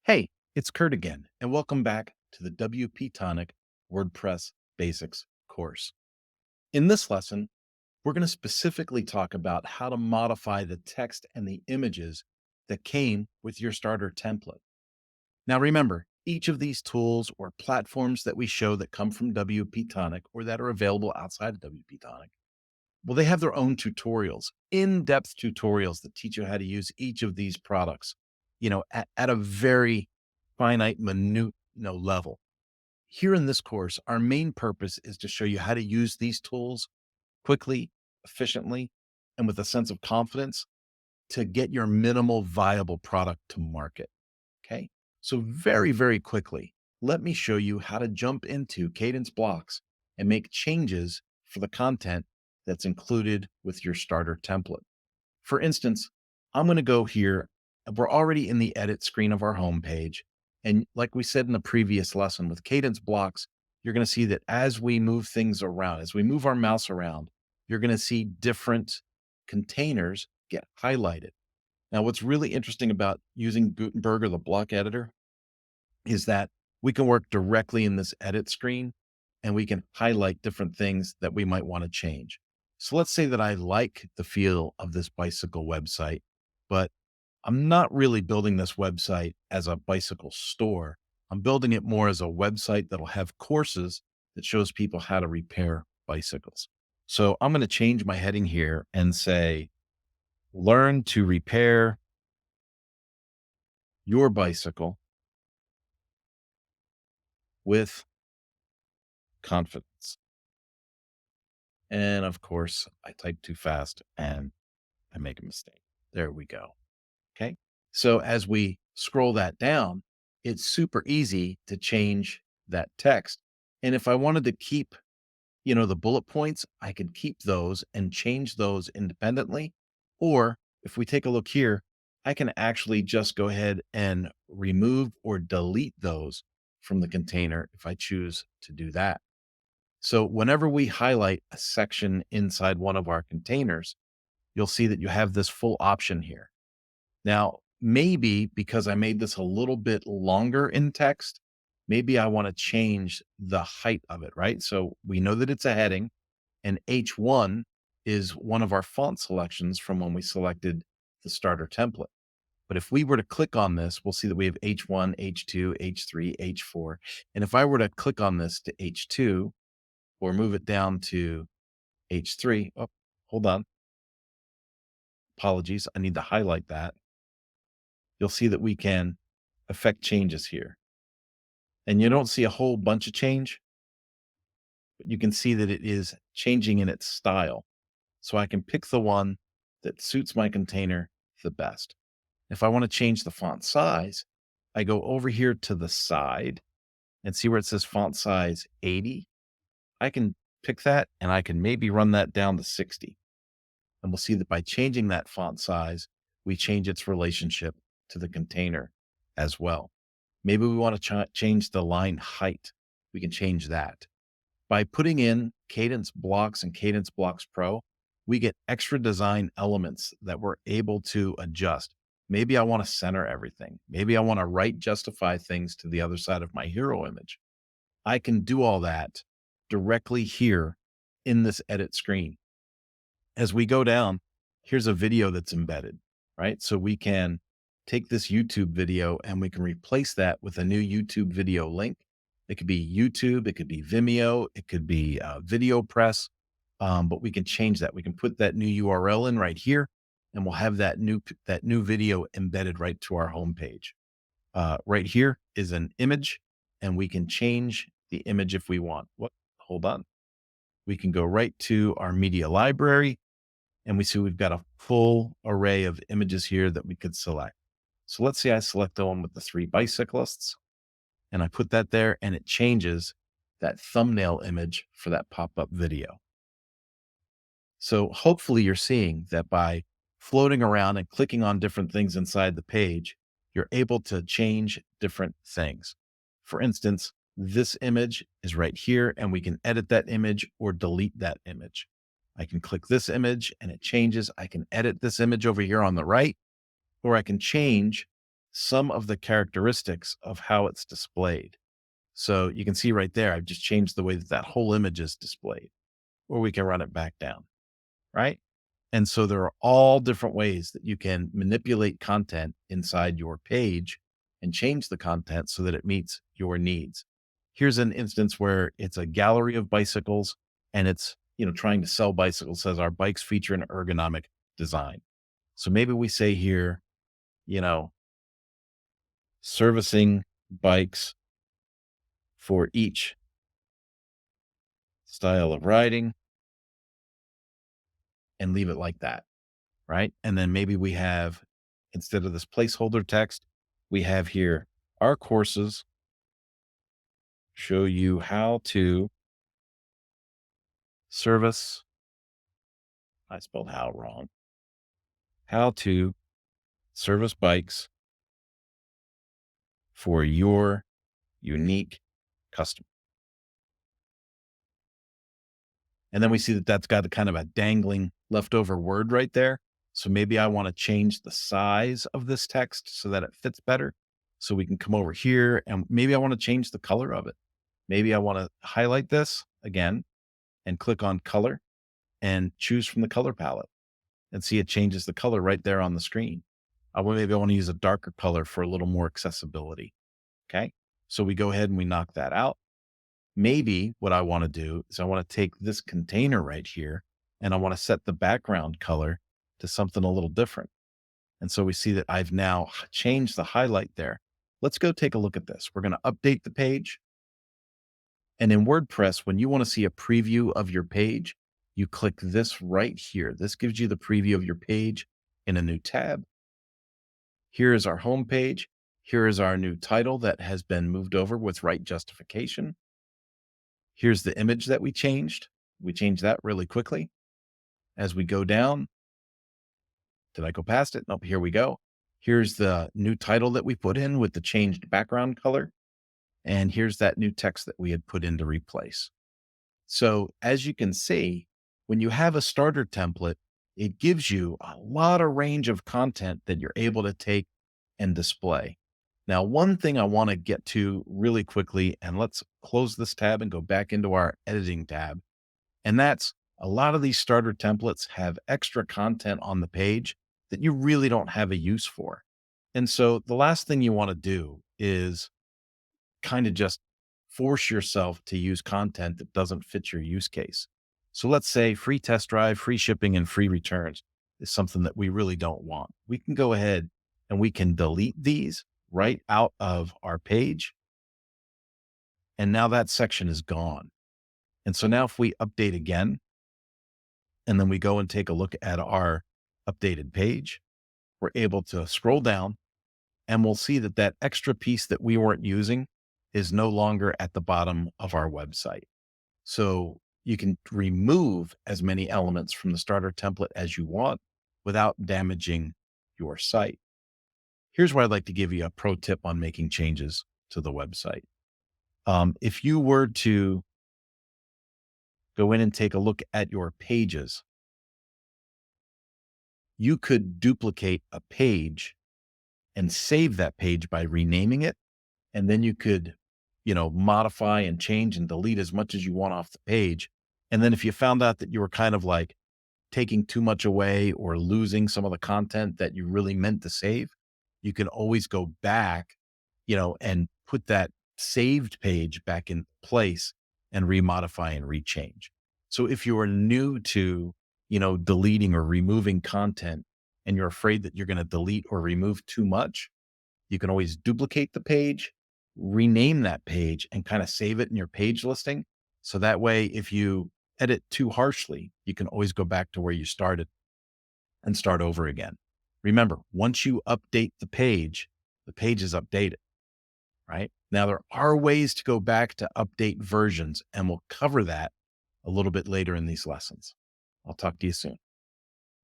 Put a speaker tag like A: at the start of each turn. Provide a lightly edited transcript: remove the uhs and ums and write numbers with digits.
A: Hey, it's Kurt again, and welcome back to the WP Tonic WordPress Basics course. In this lesson, we're going to specifically talk about how to modify the text and the images that came with your starter template. Now, remember, each of these tools or platforms that we show that come from WP Tonic or that are available outside of WP Tonic, well, they have their own tutorials, in-depth tutorials that teach you how to use each of these products, at a very finite, minute, level. Here in this course, our main purpose is to show you how to use these tools quickly, efficiently, and with a sense of confidence to get your minimal viable product to market. Okay. So very, very quickly, let me show you how to jump into Cadence blocks and make changes for the content that's included with your starter template. For instance, I'm going to go here. We're already in the edit screen of our homepage. And like we said in the previous lesson with Cadence blocks, you're going to see that as we move things around, as we move our mouse around, you're going to see different containers get highlighted. Now, what's really interesting about using Gutenberg or the block editor is that we can work directly in this edit screen and we can highlight different things that we might want to change. So let's say that I like the feel of this bicycle website, but I'm not really building this website as a bicycle store. I'm building it more as a website that'll have courses that shows people how to repair bicycles. So I'm going to change my heading here and say, learn to repair your bicycle with confidence. And of course, I type too fast and I make a mistake. There we go. Okay. So as we scroll that down, it's super easy to change that text. And if I wanted to keep, the bullet points, I could keep those and change those independently. Or if we take a look here, I can actually just go ahead and remove or delete those from the container if I choose to do that. So whenever we highlight a section inside one of our containers, you'll see that you have this full option here. Now, maybe because I made this a little bit longer in text, maybe I want to change the height of it, right? So we know that it's a heading, and H1 is one of our font selections from when we selected the starter template. But if we were to click on this, we'll see that we have H1, H2, H3, H4. And if I were to click on this to H2 or move it down to H3, oh, hold on. Apologies. I need to highlight that. You'll see that we can affect changes here. And you don't see a whole bunch of change, but you can see that it is changing in its style. So I can pick the one that suits my container the best. If I want to change the font size, I go over here to the side and see where it says font size 80. I can pick that and I can maybe run that down to 60. And we'll see that by changing that font size, we change its relationship to the container as well. Maybe we want to change the line height. We can change that. By putting in Cadence Blocks and Cadence Blocks Pro, we get extra design elements that we're able to adjust. Maybe I want to center everything. Maybe I want to right justify things to the other side of my hero image. I can do all that directly here in this edit screen. As we go down, here's a video that's embedded, right? So we can take this YouTube video and we can replace that with a new YouTube video link. It could be YouTube, it could be Vimeo, it could be VideoPress, but we can change that. We can put that new URL in right here, and we'll have that new video embedded right to our homepage. Right here is an image, and we can change the image if we want. What? Hold on. We can go right to our media library and we see we've got a full array of images here that we could select. So let's say I select the one with the three bicyclists and I put that there and it changes that thumbnail image for that pop-up video. So hopefully you're seeing that by floating around and clicking on different things inside the page, you're able to change different things. For instance, this image is right here and we can edit that image or delete that image. I can click this image and it changes. I can edit this image over here on the right, or I can change some of the characteristics of how it's displayed. So you can see right there, I've just changed the way that that whole image is displayed, or we can run it back down, right? And so there are all different ways that you can manipulate content inside your page and change the content so that it meets your needs. Here's an instance where it's a gallery of bicycles and it's, trying to sell bicycles, says our bikes feature an ergonomic design. So maybe we say here, you know, servicing bikes for each style of riding and leave it like that. Right. And then maybe we have, instead of this placeholder text, we have here our courses show you how to service. I spelled how wrong. How to service bikes for your unique customer. And then we see that that's got a kind of a dangling leftover word right there. So maybe I want to change the size of this text so that it fits better. So we can come over here and maybe I want to change the color of it. Maybe I want to highlight this again and click on color and choose from the color palette and see it changes the color right there on the screen. Maybe I want to use a darker color for a little more accessibility. Okay. So we go ahead and we knock that out. Maybe what I want to do is I want to take this container right here and I want to set the background color to something a little different. And so we see that I've now changed the highlight there. Let's go take a look at this. We're going to update the page. And in WordPress, when you want to see a preview of your page, you click this right here. This gives you the preview of your page in a new tab. Here is our home page. Here is our new title that has been moved over with right justification. Here's the image that we changed. We changed that really quickly. As we go down, did I go past it? Nope, here we go. Here's the new title that we put in with the changed background color. And here's that new text that we had put in to replace. So as you can see, when you have a starter template, it gives you a lot of range of content that you're able to take and display. Now, one thing I want to get to really quickly, and let's close this tab and go back into our editing tab. And that's, a lot of these starter templates have extra content on the page that you really don't have a use for. And so the last thing you want to do is kind of just force yourself to use content that doesn't fit your use case. So let's say free test drive, free shipping, and free returns is something that we really don't want. We can go ahead and we can delete these right out of our page. And now that section is gone. And so now if we update again, and then we go and take a look at our updated page, we're able to scroll down and we'll see that that extra piece that we weren't using is no longer at the bottom of our website. So you can remove as many elements from the starter template as you want without damaging your site. Here's where I'd like to give you a pro tip on making changes to the website. If you were to go in and take a look at your pages, you could duplicate a page and save that page by renaming it. And then you could, modify and change and delete as much as you want off the page. And then if you found out that you were kind of like taking too much away or losing some of the content that you really meant to save, you can always go back, and put that saved page back in place and remodify and rechange. So if you are new to, deleting or removing content and you're afraid that you're going to delete or remove too much, you can always duplicate the page, rename that page, and kind of save it in your page listing. So that way, if you edit too harshly, you can always go back to where you started and start over again. Remember, once you update the page is updated, right? Now, there are ways to go back to update versions, and we'll cover that a little bit later in these lessons. I'll talk to you soon.